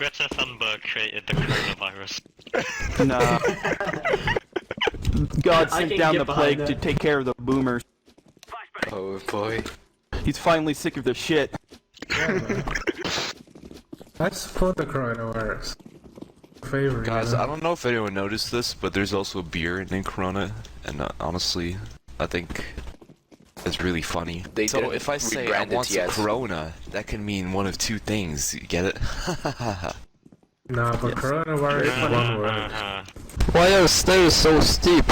Greta Thunberg created the coronavirus. Nah. God sent down the plague that. to take care of the boomers. Oh boy. He's finally sick of the shit. I support the coronavirus. Favorite. Guys, I don't know if anyone noticed this, but there's also beer in Corona, and honestly, I think it's really funny. They So didn't if I say I rebrand it want some yet. Corona, that can mean one of two things. You get it? Nah, but coronavirus is one word. Why are stairs so steep?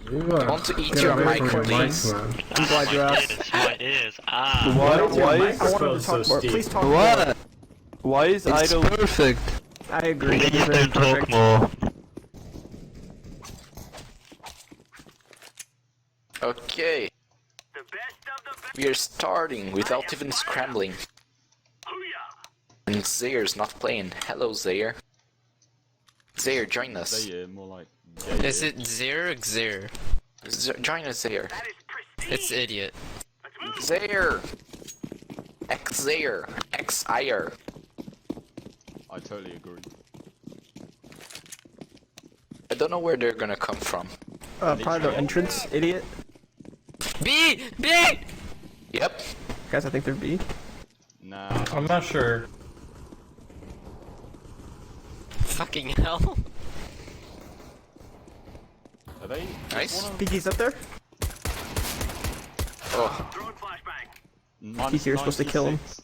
You want to eat get your away mic, from please? man. I'm glad you asked. My ears. Ah. Why is your is... I microphone wanted to talk so more. steep? Please talk more. What? Why is It's Idle... perfect. I agree. Please It's very don't talk perfect. more. Okay. We are starting without even scrambling. And Zayre's not playing. Hello, Zayre. Zayre, join us. more like... Is it Zir or Xir? Join us, Zayre. It's idiot. Zayre! X-Zayre. X-Ire. I totally agree. I don't know where they're gonna come from. Probably their entrance, idiot. B! B! Yep. Guys, I think they're B. Nah. I'm not sure. Fucking hell. Are they? Nice. Peeky's up there. Oh, Minus You're supposed to kill him. 96.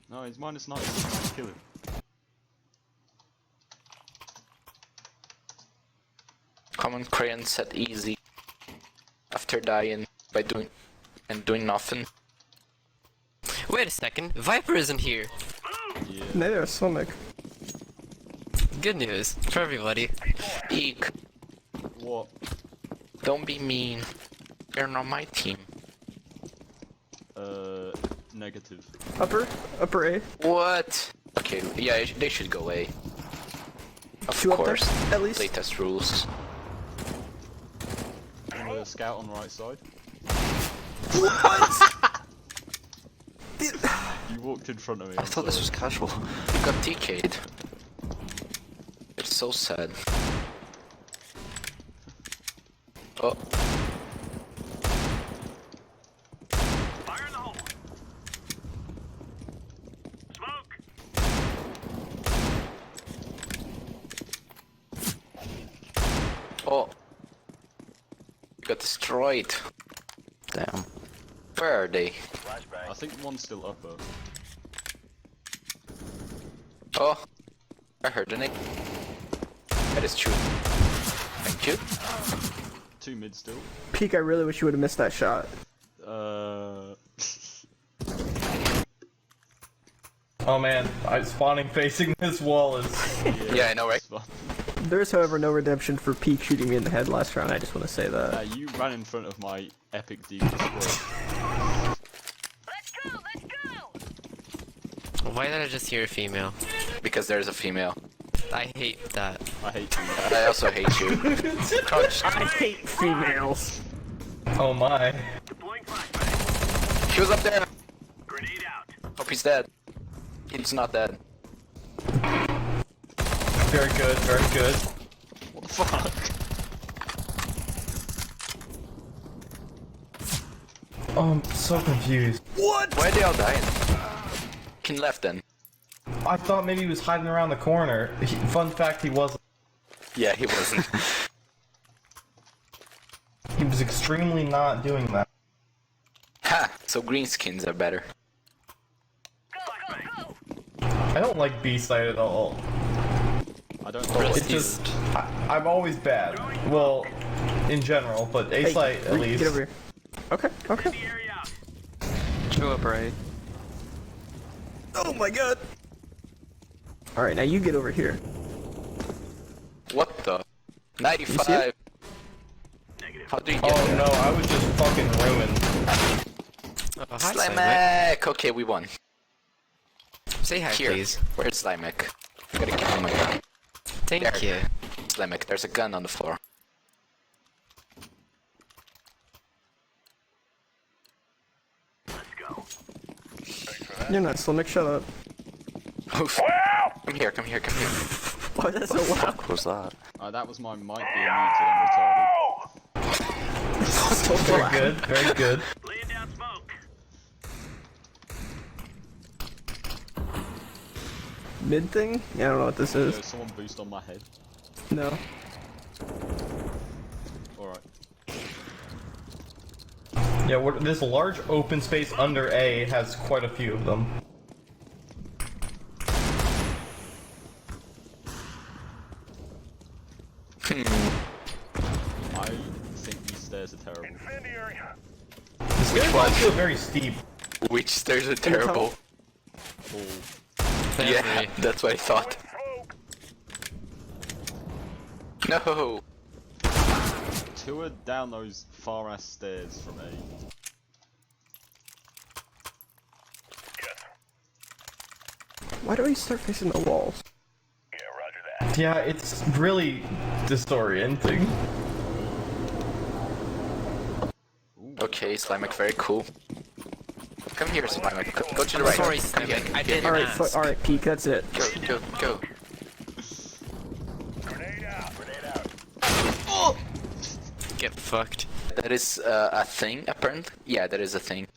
No, he's minus 96. Kill him. common crayon set easy. After dying by doing nothing. Wait a second, Viper isn't here. Yeah. Neither is Sonic. Good news for everybody. Eek. What? Don't be mean. You're not my team. Negative. Upper A. What? Okay, yeah, they should go away. Of Two up there, course. at least. Playtest rules. And a scout on the right side. You walked in front of me. I thought this was casual. You got TK'd. It's so sad. Oh. Fire in the hole. Smoke. Oh. You got destroyed. Damn. Where are they? I think one's still upper. Oh. I heard the name. That is true. Thank you. 2 mid still. Peek, I really wish you would have missed that shot. Oh man, spawning facing this wall is... Yeah, I know, right? It's fine. There's, however, no redemption for Peek shooting me in the head last round. I just want to say that. You ran in front of my epic deep squad. Let's go. Let's go. Why did I just hear a female? Because there's a female. I hate that. I hate you. I also hate you. Crouch. I hate females. Oh my. Deploying flashbang. He was up there. Grenade out. Hope he's dead. He's not dead. Very good, very good. What the fuck? Oh, I'm so confused. What? Why are they all dying? King left then. I thought maybe he was hiding around the corner. Fun fact, he wasn't. Yeah, he wasn't. He was extremely not doing that. Ha! So green skins are better. Go. Go. Go. I don't like B-side at all. I don't Really? know. It's just, I'm always bad. Well, in general, but A-side at least. Get over here. Okay, okay. The area out. Go up, right. Oh my god. Alright, now you get over here. What the? 95. it? How do you get Oh there? no, I was just fucking ruined. Hi, Slimek. Slimek! Okay, we won. Say hi, Here. please. Where's Slimek? I gotta give him a gun. Thank There. you. Slimek, there's a gun on the floor. Let's go. You're not Sonic, shut up. Oof. Come here, come here, come here. Why is that so loud? What was that? That was my mic being muted, I'm retarded. So Very loud. good, very good. Laying down smoke. Mid thing? Yeah, I don't know what this Yo, is. someone boost on my head. No. Alright. Yeah, this large open space under A has quite a few of them. I think these stairs are terrible. Incendiary. The stairs also very steep. Which stairs are terrible? All Yeah, that's what I thought. No! two are down those far ass stairs from A. Why do we start facing the walls? Yeah, roger that. Yeah, it's really disorienting. Okay, Slimek, very cool. Come here, Slimek. Go to the right. Sorry, Come here. Slimek, I didn't Alright, ask. alright, Peek, that's it. Go, go, go. Grenade out. Grenade out. Get fucked. That is a thing, apparently. Yeah, that is a thing.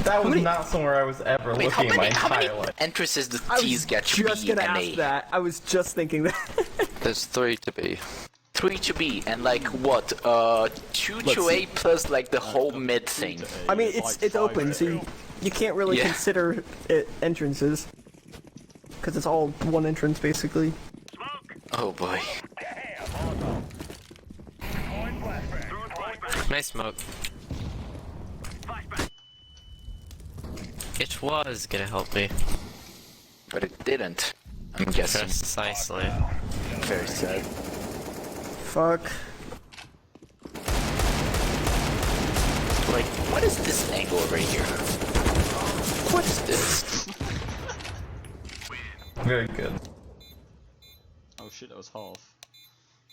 That was many- not somewhere I was ever Wait, how looking in my many, entire life. entrances does I T's was get to just be gonna an ask A? that. I was just thinking that. There's 3 to be. 3 to B, and like what? 2 Let's to see. A plus like the whole mid thing. I mean, it's open, so you can't really Yeah. consider it entrances. Because it's all one entrance, basically. Smoke. Oh boy. Damn. Molotov. Throwing flashbang. Throwing flashbang. Nice smoke. Flashbang. It was gonna help me. But it didn't. I'm guessing. Precisely. Very sad. Fuck. Like, what is this angle over here? What is this? Very good. Oh shit, that was half.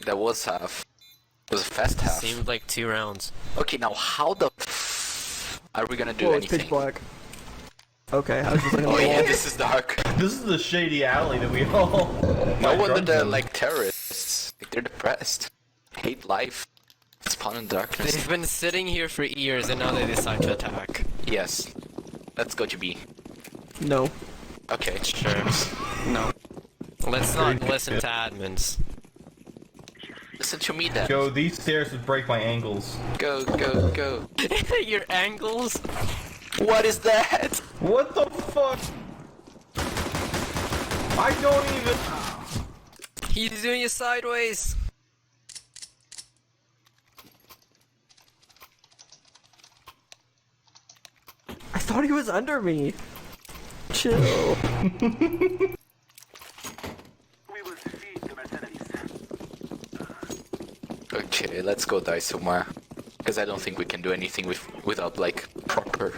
That was half. It was a fast half. Seemed like 2 rounds. Okay, now how the are we gonna do Whoa, it's pitch anything? black. Okay, I was just looking at Oh the yeah, wall. this is dark. This is the shady alley that we all. No find wonder drugs they're in. like terrorists. Like, they're depressed. Hate life. Spawn in darkness. They've been sitting here for years and now they decide to attack. Yes. Let's go to B. No. Okay. Sure. No. Let's not listen to admins. Listen to me then. Yo, these stairs would break my ankles. Go, go, go. Your angles? What is that? What the fuck? I don't even. He's doing it sideways. I thought he was under me. Chill. We will defeat the mercenaries. Okay, let's go die somewhere. Because I don't think we can do anything without like proper.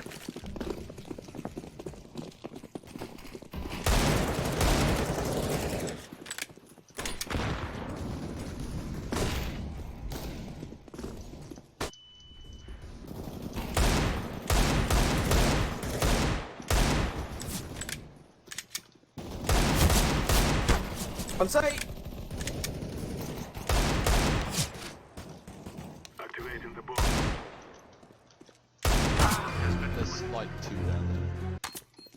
On site. Activating the bomb. There's like 2 down there.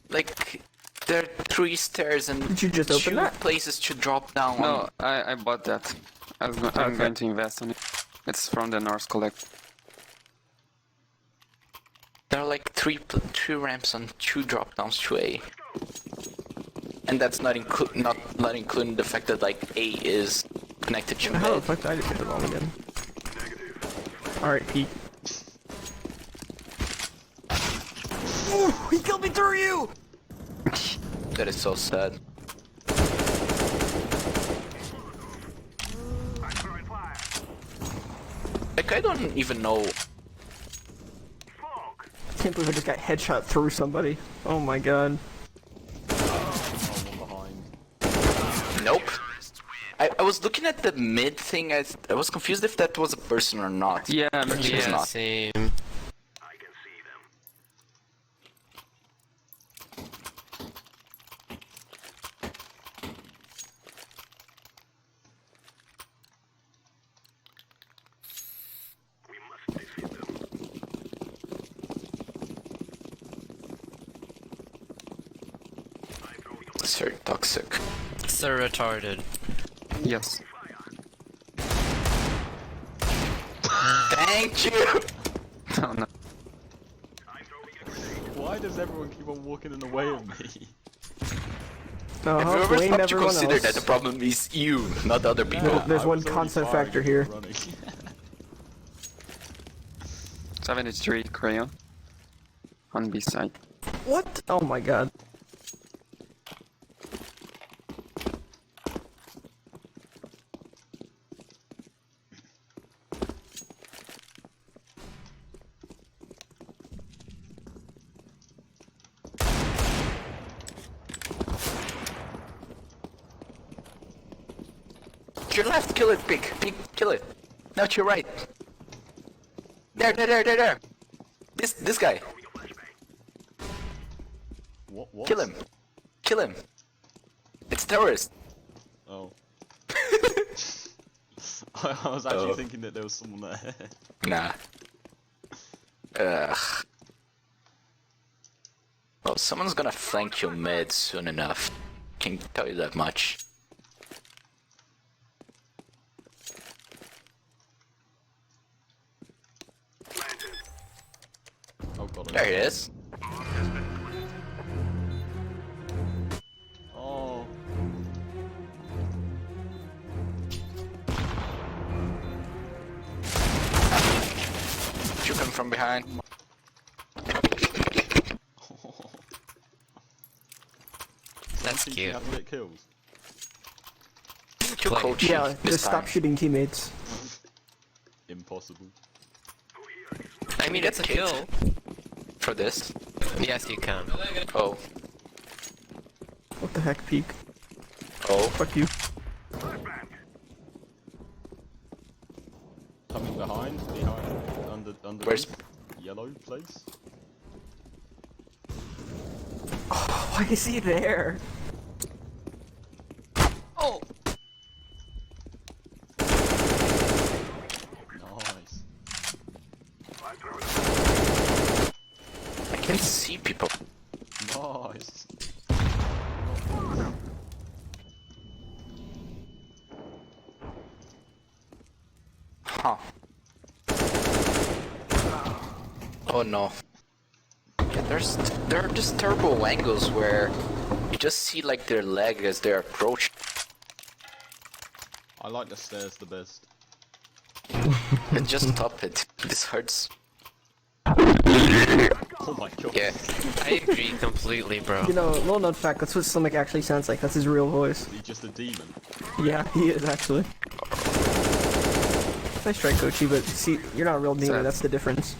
Like, there are 3 stairs and Did you just open 2 that? places to drop down. No, I bought that. I'm going to invest on it. It's from the North Collect. There are like 3 ramps and 2 drop downs to A. And that's not including the fact that like A is connected to How the mid. fuck did I just get the bomb again? Alright, Pete. Ooh, he killed me through you! That is so sad. I'm throwing fire. Like, I don't even know. Smoke. I can't believe I just got headshot through somebody. Oh my god. One behind. Nope. I was looking at the mid thing. I was confused if that was a person or not. Yeah, But it was Yeah, not. same. I can see them. Sir Toxic. So retarded. Yes. Thank you! Oh no. Why does everyone keep on walking in the way of me? No, Have you ever blame stopped to everyone consider else. that the problem is you, not other people? There's I one was already constant firing factor and here. running. 73 crayon. On B side. What? Oh my god. To your left, kill it, pig. Pig, kill it. Now to your right. There. This guy. What? Kill him. Kill him. It's terrorist. Oh. I was actually thinking that there was someone there. Nah. Ugh. Well, someone's gonna flank your mid soon enough. Can tell you that much. Oh god. There he is. Oh. Shoot him from behind. That's You cute. have to get kills. Too Play. cold Yeah, shit this just stop time. shooting teammates. Impossible. I mean, it's a kill. For this. Yes, you can. Oh. What the heck, peek? Oh. Fuck you. Coming behind, under Where's- yellow place. Why is he there? Oh. Nice. I can see people. Nice. Huh. Oh no. Yeah, there are just terrible angles where you just see like their leg as they approach. I like the stairs the best. And just stop it. This hurts. Oh my god. Yeah. I agree completely, bro. You know, little known fact, that's what Slimek actually sounds like. That's his real voice. He's just a demon. Yeah, he is actually. Nice try, Kochi, but see, you're not a real demon, that's the difference.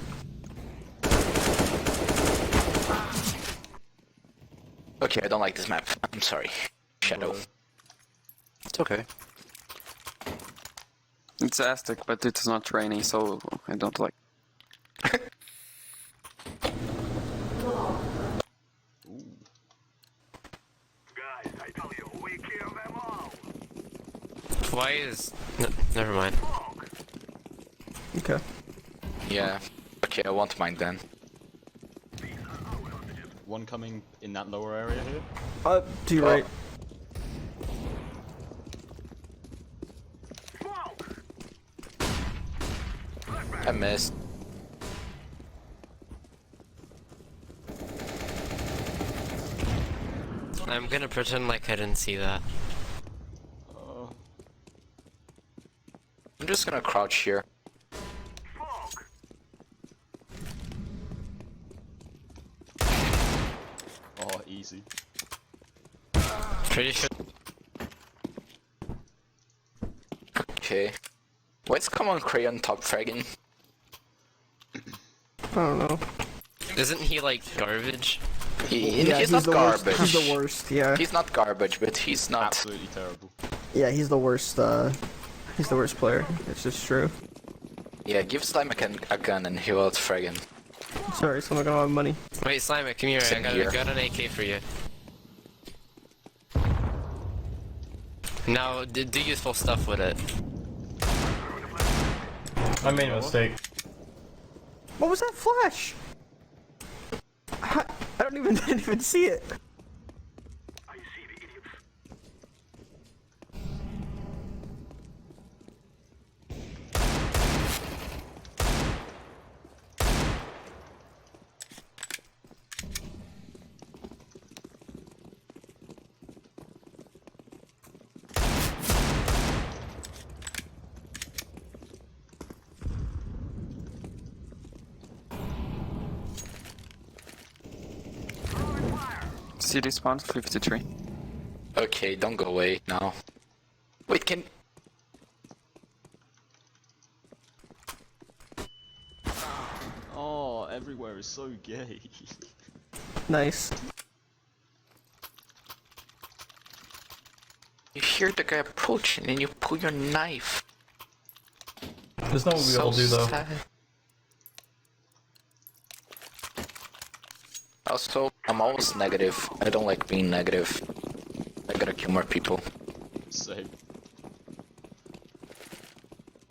Okay, I don't like this map. I'm sorry. Shadow. It's okay. It's Aztec, but it's not raining, so I don't like. Guys, I tell you, we kill them all. Why is... never mind. Okay. Yeah. Okay, I won't mind then. One coming in that lower area here. To your right. I missed. I'm gonna pretend like I didn't see that. I'm just gonna crouch here. Oh, easy. Pretty sure... Okay. What's common crayon top fragging? I don't know. Isn't he like garbage? He's not the garbage. Worst. He's the worst, yeah. He's not garbage, but he's not. Absolutely terrible. Yeah, he's the worst, he's the worst player. It's just true. Yeah, give Slime a gun and he will out fragging. Sorry, someone got a lot of money. Wait, Slimer, come here. Same I here. got an AK for you. Now, do useful stuff with it. I made a mistake. What was that flash? I didn't even see it. I see the CD spawn 53. Okay, don't go away now. Wait, can... Oh, everywhere is so gay. Nice. You hear the guy approaching and you pull your knife. There's no what we all do though. sad. Also, I'm always negative. I don't like being negative. I gotta kill more people. Same.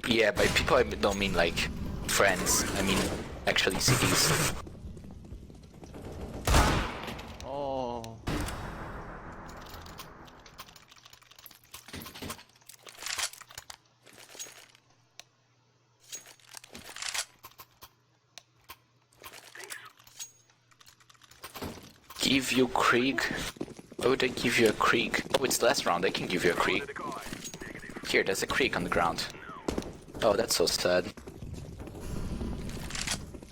Yeah, by people I don't mean like friends. I mean actually CDs. Oh. Give you Krieg? Why would I give you a Krieg? Oh, it's last round. I can give you a Krieg. Here, there's a Krieg on the ground. Oh, that's so sad.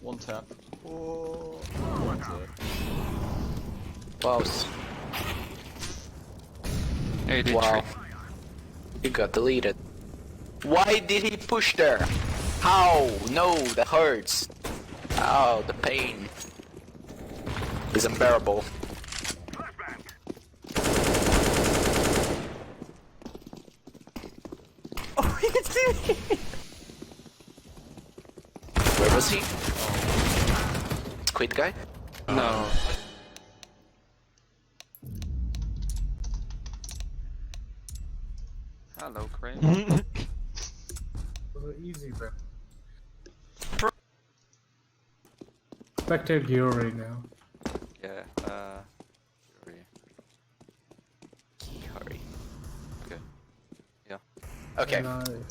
One tap. Oh. One tap. Wow. 83. Wow. You got deleted. Why did he push there? How? No, that hurts. Ow, the pain is unbearable. Oh, you can see me! Where was he? Squid guy? No. Hello, Crane. It was easy, but. Spectate gear right now. Yeah, Fury. Hurry. Okay. Yeah. Okay. And,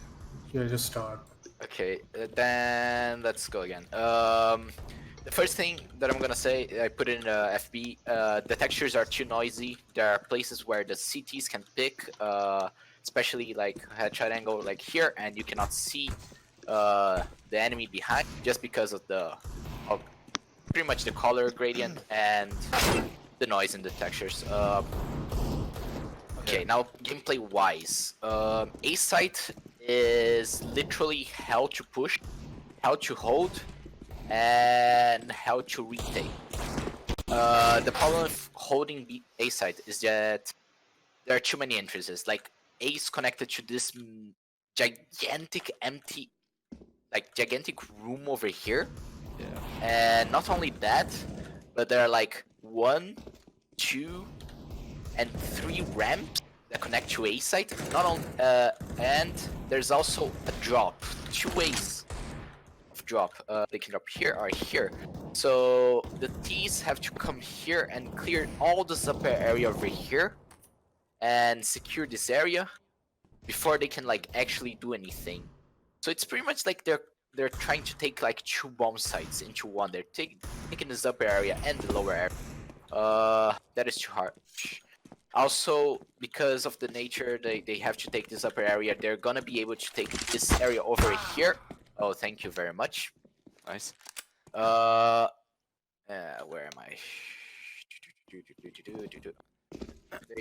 yeah, just start. Okay, then let's go again. The first thing that I'm gonna say, I put in FB, the textures are too noisy. There are places where the CTs can pick, especially like headshot angle like here, and you cannot see the enemy behind just because of pretty much the color gradient and the noise in the textures. Okay, now gameplay wise, A site is literally how to push, how to hold, and how to retake. The problem with holding A site is that there are too many entrances. Like A is connected to this gigantic empty, like gigantic room over here. Yeah. And not only that, but there are like 1, 2, and 3 ramps that connect to A site. Not only, and there's also a drop. 2 ways of drop. They can drop here or here. So the T's have to come here and clear all this upper area over here and secure this area before they can like actually do anything. So it's pretty much like they're trying to take like 2 bomb sites into one. They're taking this upper area and the lower area. That is too hard. Also, because of the nature they have to take this upper area, they're gonna be able to take this area over here. Oh, thank you very much. Nice. Where am I?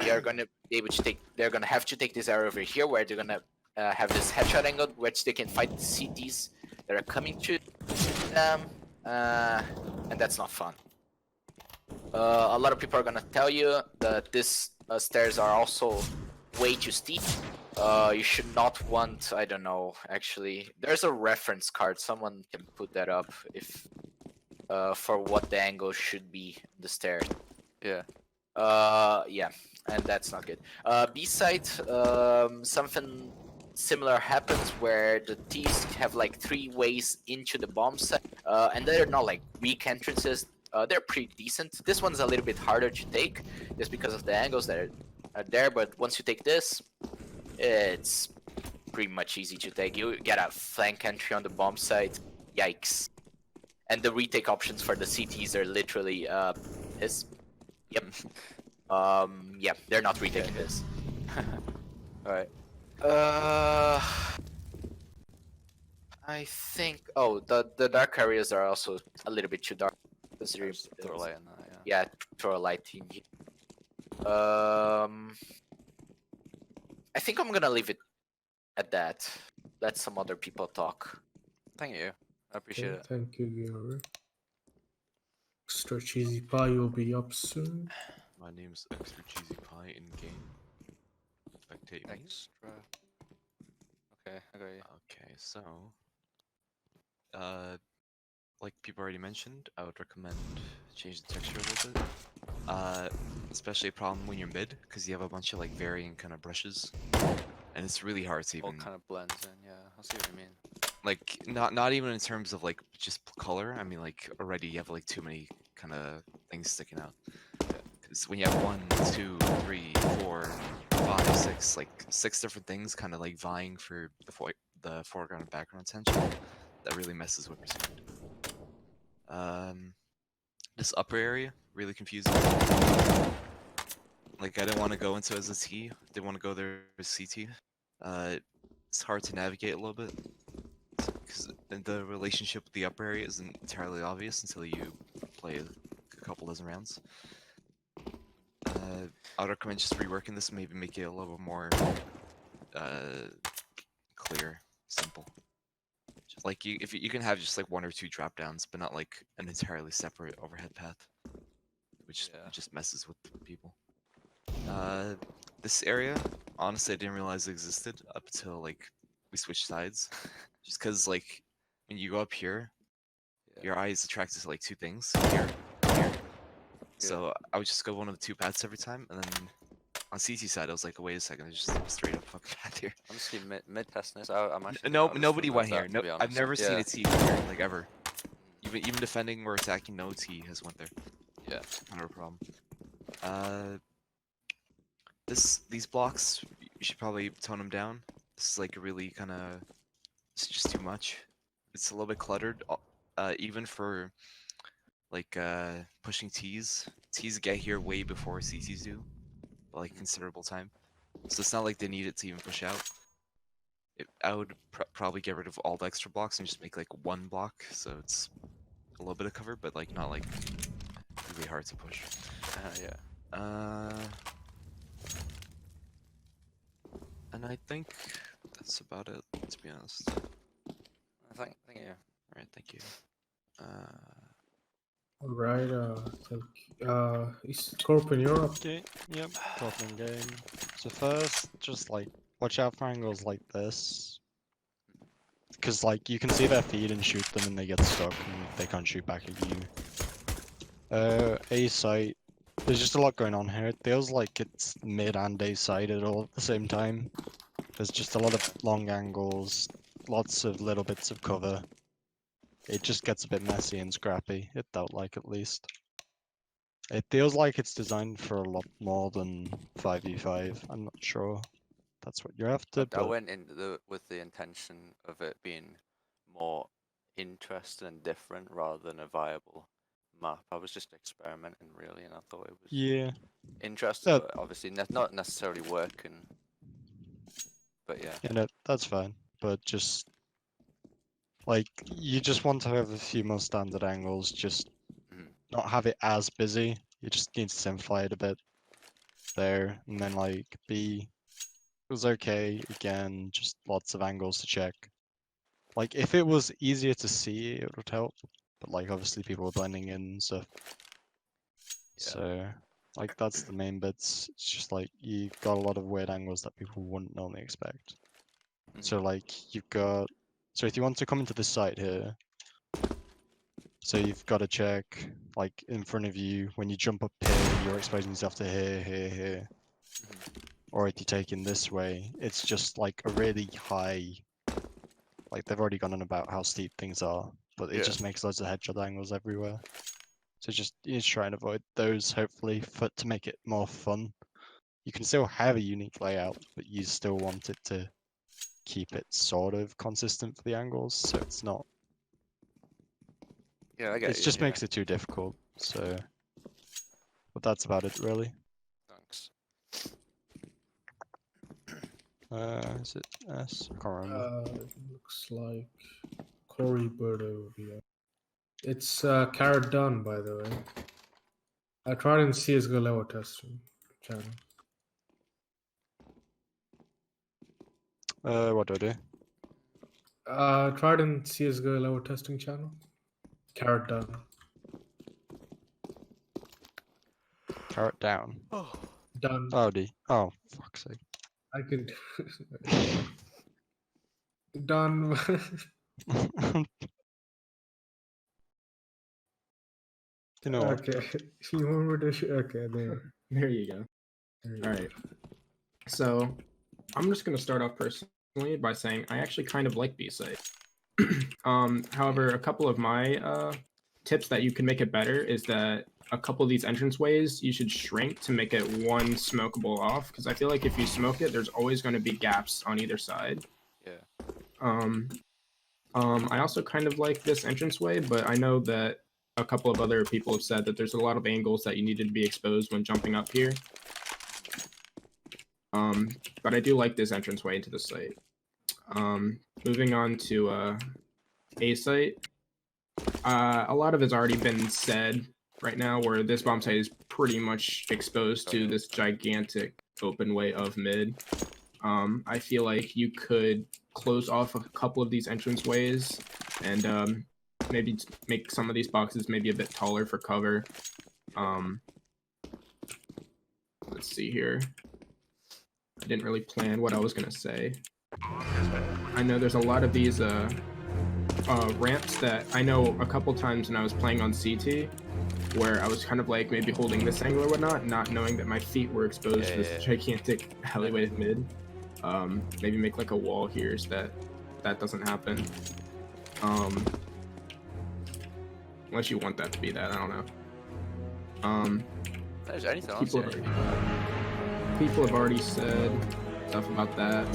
They are gonna be able to take. They're gonna have to take this area over here, where they're gonna have this headshot angle, which they can fight the CTs that are coming to them, and that's not fun. A lot of people are gonna tell you that this stairs are also way too steep. You should not want, I don't know, actually, there's a reference card, someone can put that up if, for what the angle should be, the stairs. Yeah. Yeah, and that's not good. B side, something similar happens where the T's have like 3 ways into the bomb site, and they're not like weak entrances. They're pretty decent. This one's a little bit harder to take, just because of the angles that are there. But once you take this, it's pretty much easy to take. You get a flank entry on the bomb site. Yikes! And the retake options for the CTs are literally this. Yep. Yeah, they're not retaking this. Alright. I think. Oh, the dark areas are also a little bit too dark. Throw a light on that, Yeah, throw a light in here. I think I'm gonna leave it at that. Let some other people talk. Thank you. I appreciate Okay, it. thank you, Gary. Extra cheesy pie will be up soon. My name's Extra Cheesy Pie in game. Spectate me. Extra. Okay, I got you. Okay, so like people already mentioned, I would recommend change the texture a little bit. Especially a problem when you're mid, because you have a bunch of like varying kind of brushes, and it's really hard to All even kind of blends in. Yeah, I see what you mean. like not even in terms of like just color. I mean like already you have like too many kind of things sticking out. Because when you have 1, 2, 3, 4, 5, 6, like 6 different things kind of like vying for the foreground and background attention, that really messes with perspective. This upper area really confusing. Like I didn't want to go into as a T, didn't want to go there as CT. It's hard to navigate a little bit because the relationship with the upper area isn't entirely obvious until you play a couple dozen rounds. I'd recommend just reworking this, maybe make it a little bit more clear, simple. Just like if you can have just like 1 or 2 drop downs, but not like an entirely separate overhead path, which just messes with people. This area, honestly, I didn't realize it existed up until like we switched sides. Just because like when you go up here, your eye is attracted to like 2 things here, here. So I would just go one of the 2 paths every time, and then on CT side, I was like, wait a second, there's just a straight up fucking path here. I'm just keeping mid testing this. I'm actually. No, I'll just nobody remove went that, here. to No, be I've honest. never seen Yeah. a T go here, like ever. Even defending or attacking, no T has went there. Yeah. Not a problem. These blocks, you should probably tone them down. This is like a really kind of, it's just too much. It's a little bit cluttered, even for like pushing T's. T's get here way before CTs do, by like considerable time. So it's not like they need it to even push out. I would probably get rid of all the extra blocks and just make like 1 block, so it's a little bit of cover, but like not like really hard to push. Yeah. And I think that's about it, to be honest. Thank you. Alright, thank you. Alright, is Corp in Europe? Okay, yep, Goblin game. So first, just like, watch out for angles like this. Because like, you can see their feed and shoot them and they get stuck and they can't shoot back at you. A site. There's just a lot going on here. It feels like it's mid and A sided all at the same time. There's just a lot of long angles, lots of little bits of cover. It just gets a bit messy and scrappy, it felt like at least. It feels like it's designed for a lot more than 5v5. I'm not sure that's what you're after, I but went in with the intention of it being more interesting and different rather than a viable map. I was just experimenting really, and I thought it was yeah. interesting, but obviously not necessarily working. But yeah. Yeah, no, that's fine. But just like you just want to have a few more standard angles, just not have it as busy. You just need to simplify it a bit there, and then like B was okay again, just lots of angles to check. Like if it was easier to see, it would help. But like obviously people were blending in and stuff. So like that's the main bits. It's just like you've got a lot of weird angles that people wouldn't normally expect. So like you've got, so if you want to come into this site here, so you've got to check like in front of you when you jump up here, you're exposing yourself to here, here, here. Or if you're taking this way, it's just like a really high, like they've already gone on about how steep things are, but it just makes loads of headshot angles everywhere. So just you just try and avoid those hopefully to make it more fun. You can still have a unique layout, but you still want it to keep it sort of consistent for the angles, so it's not. Yeah, I get It you. just makes it too difficult. So, but that's about it really. Thanks. Is it S? I can't remember. It looks like Corey Bird over here. It's carrot done, by the way. I tried in CSGO level testing. channel. What do I do? Trident CSGO lower testing channel. Carrot down. Carrot down. Done. Oh, oh, fuck's sake. I could. Done. You know what? Okay. You want me to? Okay, there you go. All right. So, I'm just gonna start off personally by saying I actually kind of like B-site. However, a couple of my tips that you can make it better is that a couple of these entranceways you should shrink to make it one smokable off, because I feel like if you smoke it, there's always going to be gaps on either side. Yeah. I also kind of like this entranceway, but I know that a couple of other people have said that there's a lot of angles that you needed to be exposed when jumping up here. But I do like this entranceway into the site. Moving on to A site. A lot of it's already been said right now, where this bomb site is pretty much exposed to this gigantic open way of mid. I feel like you could close off a couple of these entranceways and maybe make some of these boxes maybe a bit taller for cover. Let's see here. I didn't really plan what I was gonna say. I know there's a lot of these ramps that I know a couple times when I was playing on CT, where I was kind of like maybe holding this angle or whatnot, not knowing that my feet were exposed to this gigantic alleyway mid. Maybe make like a wall here so that doesn't happen. Unless you want that to be that, I don't know. There's anything else. People have already said stuff about that.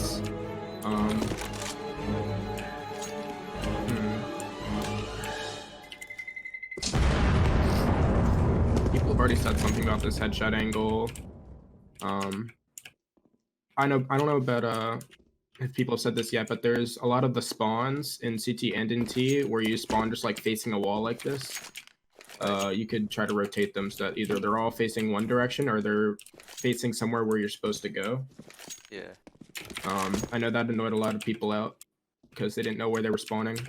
People have already said something about this headshot angle. I don't know about if people have said this yet, but there's a lot of the spawns in CT and in T where you spawn just like facing a wall like this. You could try to rotate them so that either they're all facing one direction or they're facing somewhere where you're supposed to go. Yeah. I know that annoyed a lot of people out because they didn't know where they were spawning.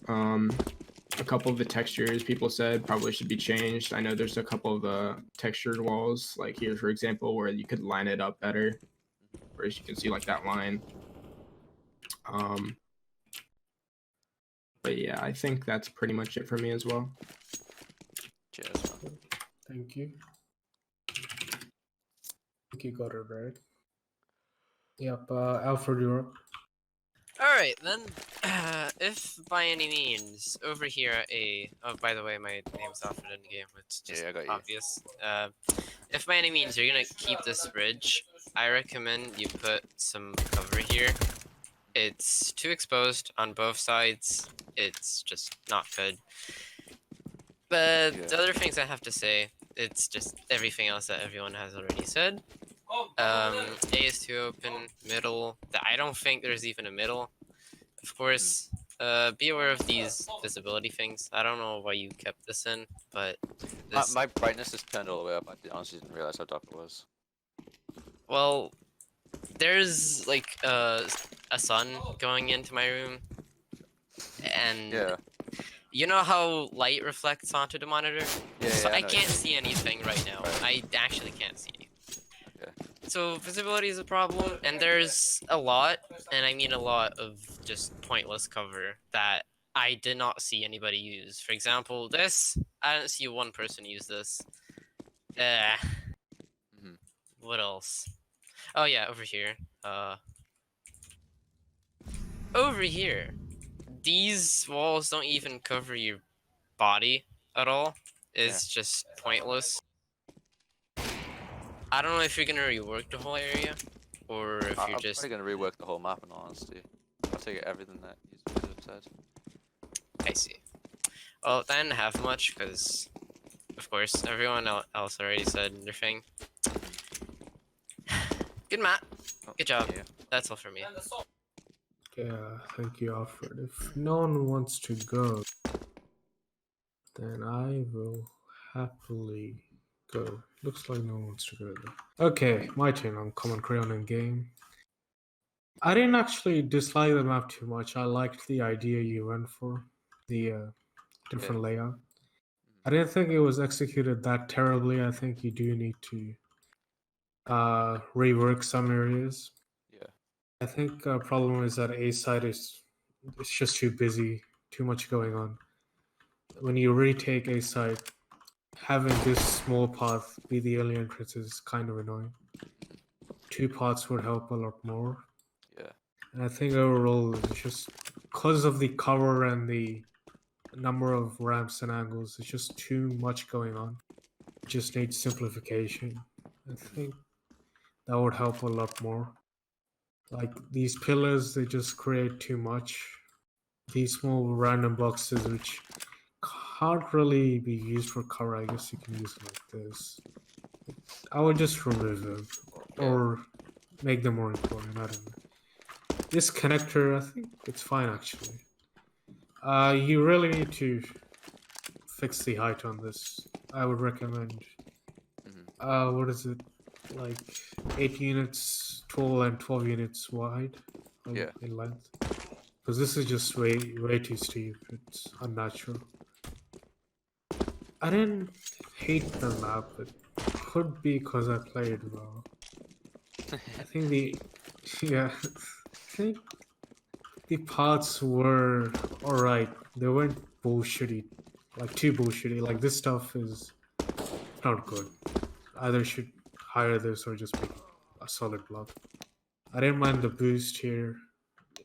A couple of the textures people said probably should be changed. I know there's a couple of textured walls, like here for example, where you could line it up better, whereas you can see like that line. But yeah, I think that's pretty much it for me as well. Cheers. Thank you. I think you got it right. Yep, Alfred, you're up. Alright then, if by any means, over here at A, oh by the way my name's Alfred in the game, it's just obvious. If by any means you're gonna keep this bridge, I recommend you put some cover here. It's too exposed on both sides, it's just not good. But the other things I have to say, it's just everything else that everyone has already said. A is too open, middle, I don't think there's even a middle. Of course, be aware of these visibility things. I don't know why you kept this in, but this... My brightness is turned all the way up. I honestly didn't realize how dark it was. Well, there's like a sun going into my room, and you know how light reflects onto the monitor? So I can't see anything right now. I actually can't see anything. So visibility is a problem, and there's a lot, and I mean a lot of just pointless cover that I did not see anybody use. For example, this, I didn't see one person use this. What else? Oh yeah, over here. Over here. These walls don't even cover your body at all. It's just pointless. I don't know if you're gonna rework the whole area, or if you're just... I'm probably gonna rework the whole map in all honesty. I'll take everything that you have said. I see. Well, that didn't have much, because, of course, everyone else already said their thing. Good map. Good job. That's all for me. Yeah, thank you, Alfred. If no one wants to go, then I will happily go. Looks like no one wants to go there. Okay, my turn on Common Crayon in game. I didn't actually dislike the map too much. I liked the idea you went for, the different layout. I didn't think it was executed that terribly. I think you do need to rework some areas. Yeah. I think problem is that A side is it's just too busy, too much going on. When you retake A side, having this small path be the only entrance is kind of annoying. 2 paths would help a lot more. Yeah. And I think overall, it's just because of the cover and the number of ramps and angles, it's just too much going on. It just needs simplification. I think that would help a lot more. Like these pillars, they just create too much. These small random boxes, which can't really be used for cover. I guess you can use it like this. I would just remove them or make them more important. I don't know. This connector, I think it's fine actually. You really need to fix the height on this. I would recommend. What is it? Like 8 units tall and 12 units wide in length. Because this is just way too steep. It's unnatural. I didn't hate the map. It could be because I played well. I think I think the parts were alright. They weren't bullshitty, like too bullshitty. Like this stuff is not good. Either should hire this or just make a solid block. I didn't mind the boost here.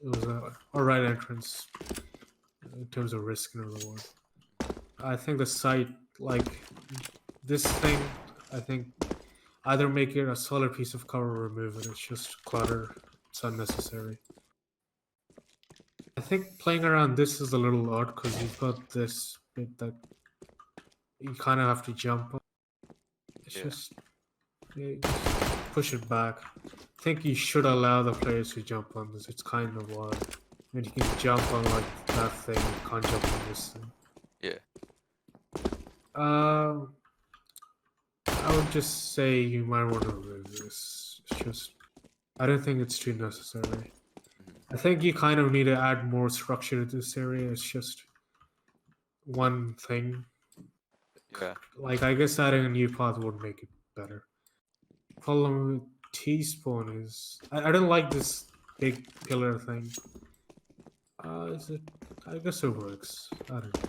It was a alright entrance in terms of risk and reward. I think the site, like this thing, I think either make it a solid piece of cover or remove it. It's just clutter. It's unnecessary. I think playing around this is a little odd because you've got this bit that you kind of have to jump on. It's just push it back. I think you should allow the players to jump on this. It's kind of odd. When you can jump on like that thing, you can't jump on this thing. Yeah. I would just say you might want to remove this. It's just, I don't think it's too necessary. I think you kind of need to add more structure to this area. It's just one thing. Yeah. Like, I guess adding a new path would make it better. Problem with T-spawn is... I don't like this big pillar thing. Is it... I guess it works. I don't know.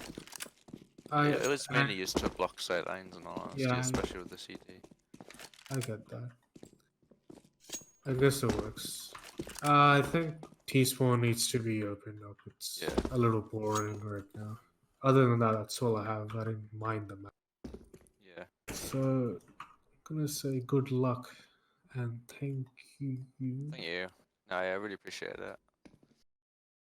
Yeah, it was mainly used to block sight lines and all honesty, especially with the CD. I get that. I guess it works. I think T-spawn needs to be opened up. It's a little boring right now. Other than that, that's all I have. I didn't mind the map. Yeah. So, I'm gonna say good luck and thank you. Thank you. No, I really appreciate that.